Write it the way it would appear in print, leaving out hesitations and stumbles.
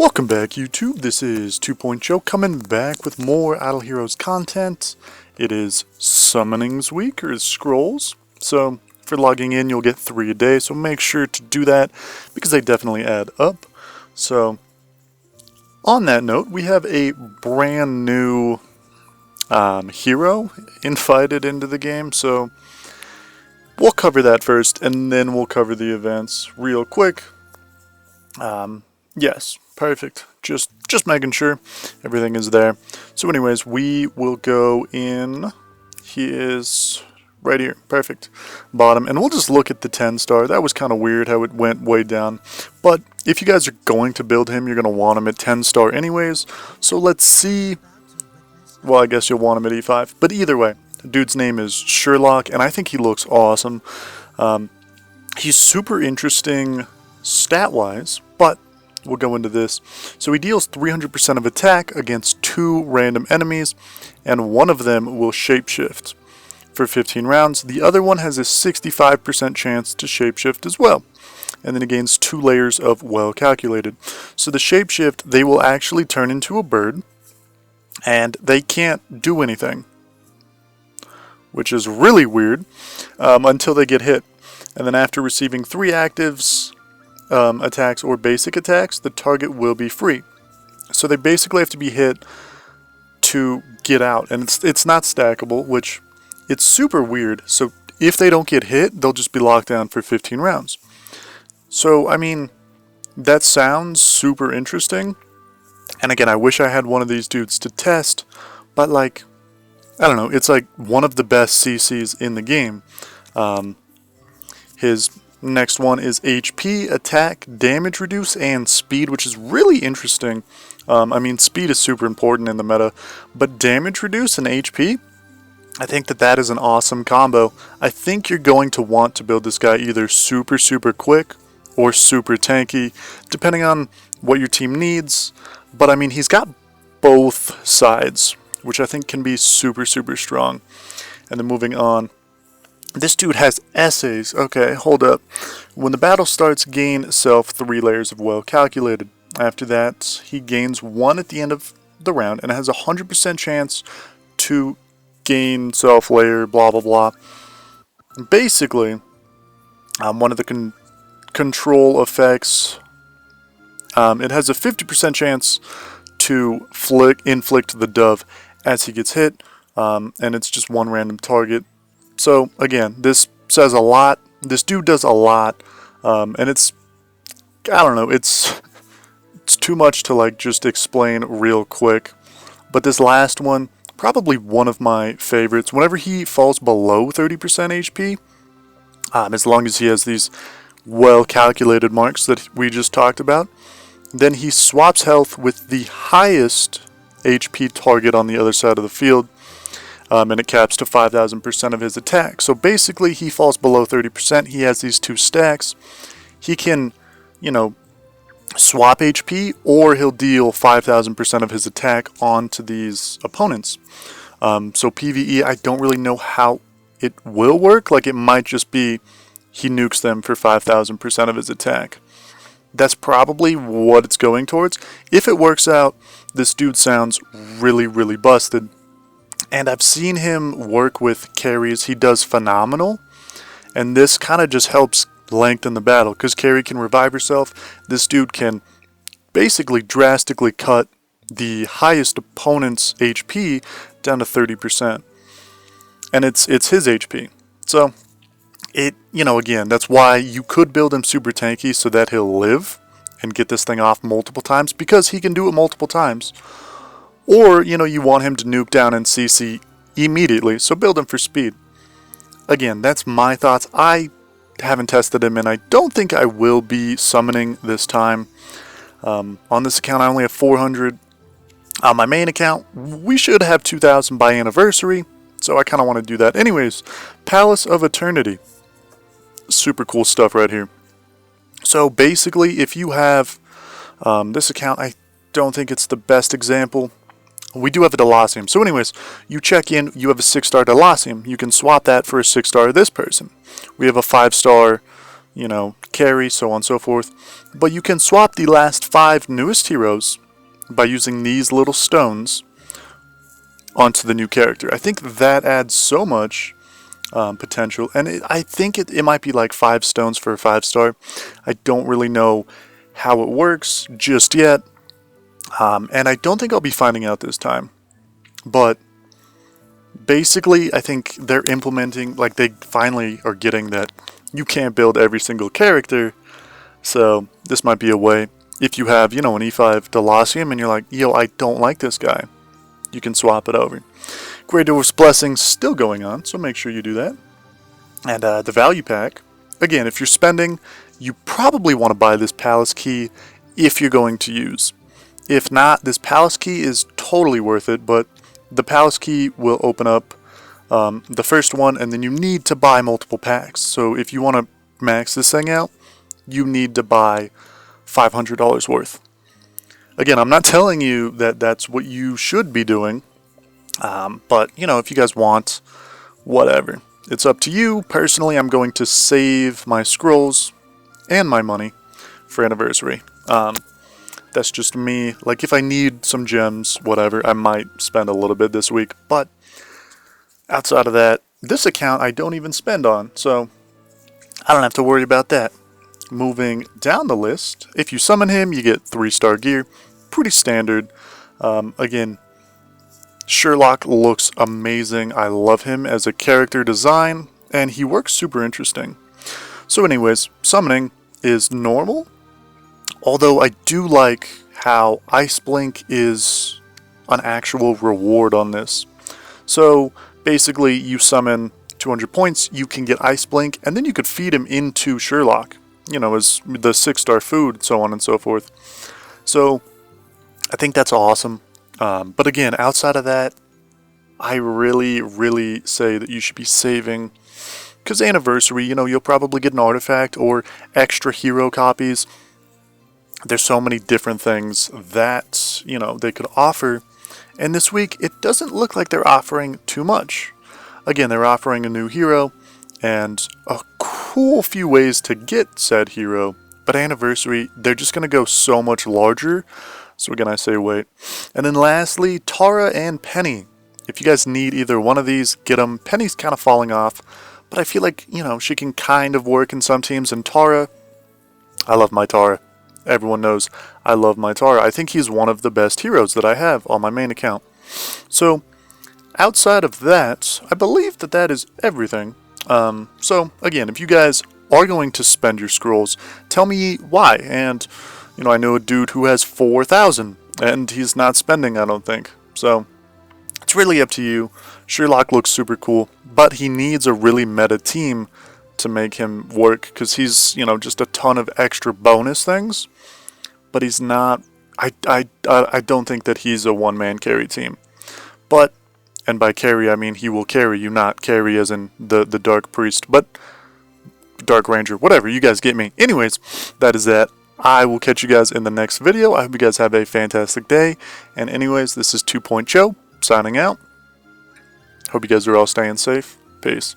Welcome back, YouTube. This is 2.0 Joe coming back with more Idle Heroes content. It is Summonings Week, or Scrolls. So, for logging in, you'll get 3 a day, so make sure to do that because they definitely add up. So, on that note, we have a brand new hero invited into the game, so we'll cover that first, and then we'll cover the events real quick. Yes, perfect. Just making sure everything is there. So anyways, we will go in. He is right here. Perfect. Bottom. And we'll just look at the 10-star. That was kind of weird how it went way down. But if you guys are going to build him, you're going to want him at 10-star anyways. So let's see. Well, I guess you'll want him at E5. But either way, the dude's name is Sherlock, and I think he looks awesome. He's super interesting stat-wise, but we'll go into this. So he deals 300% of attack against 2 random enemies, and one of them will shapeshift for 15 rounds. The other one has a 65% chance to shapeshift as well. And then it gains 2 layers of well calculated. So the shapeshift, they will actually turn into a bird, and they can't do anything, which is really weird, until they get hit. And then after receiving 3 actives, attacks or basic attacks, the target will be free. So they basically have to be hit to get out, and it's not stackable, which it's super weird. So if they don't get hit, they'll just be locked down for 15 rounds. So I mean, that sounds super interesting. And again, I wish I had one of these dudes to test, but like, I don't know, it's like one of the best CCs in the game. His next one is HP, attack, damage reduce, and speed, which is really interesting. I mean, speed is super important in the meta, but damage reduce and HP, I think that is an awesome combo. I think you're going to want to build this guy either super quick or super tanky, depending on what your team needs. But I mean, he's got both sides, which I think can be super strong. And then moving on. This dude has essays. Okay, hold up. When the battle starts, gain self 3 layers of well calculated. After that, he gains 1 at the end of the round and has a 100% chance to gain self layer, blah blah blah. Basically, one of the control effects, it has a 50% chance to inflict the dove as he gets hit, and it's just 1 random target. So again, this says a lot. This dude does a lot, and it's, I don't know, it's too much to like just explain real quick. But this last one, probably one of my favorites. Whenever he falls below 30% HP, as long as he has these well calculated marks that we just talked about, then he swaps health with the highest HP target on the other side of the field. And it caps to 5,000% of his attack. So basically, he falls below 30%. He has these 2 stacks. He can, you know, swap HP, or he'll deal 5,000% of his attack onto these opponents. So PvE, I don't really know how it will work. Like, it might just be he nukes them for 5,000% of his attack. That's probably what it's going towards. If it works out, this dude sounds really busted. And I've seen him work with carries. He does phenomenal. And this kind of just helps lengthen the battle, because carry can revive herself. This dude can basically drastically cut the highest opponent's HP down to 30%. And it's his HP. So, you know, again, that's why you could build him super tanky so that he'll live and get this thing off multiple times, because he can do it multiple times. Or, you know, you want him to nuke down and CC immediately, so build him for speed. Again, that's my thoughts. I haven't tested him, and I don't think I will be summoning this time. On this account, I only have 400. On my main account, we should have 2,000 by anniversary, so I kind of want to do that. Anyways, Palace of Eternity. Super cool stuff right here. So basically, if you have this account, I don't think it's the best example. We do have a Delosium. So anyways, you check in, you have a 6-star Delosium. You can swap that for a 6-star of this person. We have a 5-star you know, carry, so on and so forth. But you can swap the last 5 newest heroes by using these little stones onto the new character. I think that adds so much potential, and I think it might be like 5 stones for a 5-star. I don't really know how it works just yet, and I don't think I'll be finding out this time. But basically, I think they're implementing, like they finally are getting that you can't build every single character, so this might be a way. If you have, you know, an E5 Delosium and you're like, yo, I don't like this guy, you can swap it over. Grey Dwarf's Blessing's still going on, so make sure you do that. And the value pack, again, if you're spending, you probably want to buy this Palace Key if you're going to use. If not, this Palace Key is totally worth it, but the Palace Key will open up the first one, and then you need to buy multiple packs. So if you want to max this thing out, you need to buy $500 worth. Again, I'm not telling you that that's what you should be doing, but, you know, if you guys want, whatever. It's up to you. Personally, I'm going to save my scrolls and my money for anniversary. That's just me. Like, if I need some gems, whatever, I might spend a little bit this week. But outside of that, this account I don't even spend on, so I don't have to worry about that. Moving down the list, if you summon him, you get 3-star gear. Pretty standard. Again, Sherlock looks amazing. I love him as a character design, and he works super interesting. So anyways, summoning is normal, although I do like how Ice Blink is an actual reward on this. So basically, you summon 200 points, you can get Ice Blink, and then you could feed him into Sherlock, you know, as the 6-star food, so on and so forth. So I think that's awesome. But again, outside of that, I really say that you should be saving, because anniversary, you know, you'll probably get an artifact or extra hero copies. There's so many different things that, you know, they could offer. And this week, it doesn't look like they're offering too much. Again, they're offering a new hero and a cool few ways to get said hero. But anniversary, they're just going to go so much larger. So again, I say wait. And then lastly, Tara and Penny. If you guys need either one of these, get them. Penny's kind of falling off, but I feel like, you know, she can kind of work in some teams. And Tara, I love my Tara. Everyone knows I love my Tara. I think he's one of the best heroes that I have on my main account. So outside of that, I believe that that is everything. So again, if you guys are going to spend your scrolls, tell me why. And you know, I know a dude who has 4,000 and he's not spending, I don't think. So it's really up to you. Sherlock looks super cool, but he needs a really meta team to make him work, because he's, you know, just a ton of extra bonus things, but he's not, I don't think that he's a one-man carry team. But, and by carry I mean he will carry you, not carry as in the Dark Priest, but Dark Ranger, whatever, you guys get me. Anyways, that is that. I will catch you guys in the next video. I hope you guys have a fantastic day. And anyways, this is 2 Point Joe signing out. Hope you guys are all staying safe. Peace.